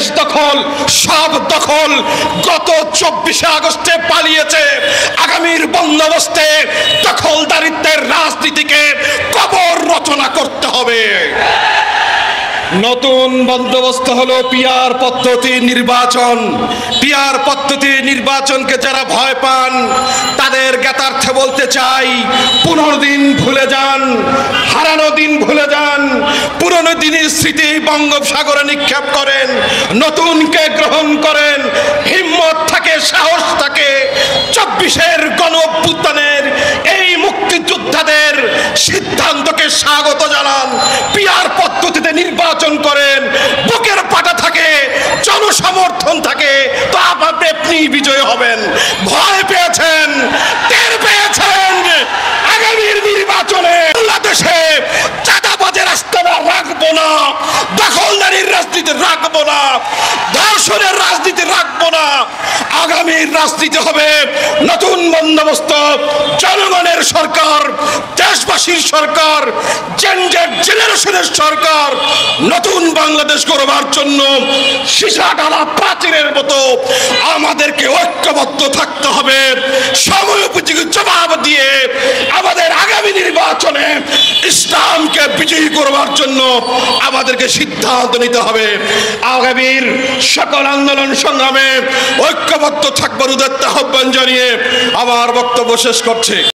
দেশ দখল, সব দখল গত 24শে আগস্টে পালিয়েছে। আগামীর বন্দোবস্তে দখলদারিত্বের রাজনীতিকে কবর রচনা করতে হবে। নতুন বন্দোবস্ত হলো পিআর পদ্ধতি নির্বাচন। পিআর পদ্ধতি নির্বাচনকে যারা ভয় পান তাদের জ্ঞাতার্থে বলতে চাই, 15 দিন ভুলে যান, হারানো দিন ভুলে যান, পুরনো দিনের স্মৃতি বঙ্গোপসাগরে নিক্ষেপ করেন, নতুনকে গ্রহণ করেন। হিম্মত থাকে, সাহস থাকে, 24-এর গণঅভ্যুত্থানের এই মুক্তিযোদ্ধাদের সিদ্ধান্তকে স্বাগত জানান। পিআর পদ্ধতিতে নির্বাচন করেন, বুকের পাটা থাকে, জনসমর্থন থাকে, তো আপনি বিজয় হবেন। ভয় পেয়েছেন, টের পেয়েছেন, আগামীর নির্বাচনে বাংলাদেশে চাঁদাবাজের আস্তানা রাখবো না, দখলদারির রাজনীতি রাখবো না, ধর্ষণের রাজনীতি রাখবো না। আগামীর রাজনীতি হবে নতুন বন্দোবস্ত, জনগণের সরকার, দেশবাসীর সরকার, জেন্ডার জেনারেশনের সরকার। নতুন বাংলাদেশ গড়বার জন্য সীসা ঢালা প্রাচীরের মতো আমাদেরকে ঐক্যবদ্ধ থাকতে হবে। সময়োপযোগী জবাব দিয়ে আমাদের আগামী নির্বাচনে ইসলামকে বিজয়ী করবার জন্য আমাদেরকে সিদ্ধান্ত নিতে হবে। আগামীর সকল আন্দোলন সংগ্রামে ঐক্যবদ্ধ থাকবার উদাত্ত আহ্বান জানিয়ে আমার বক্তব্য শেষ করছি।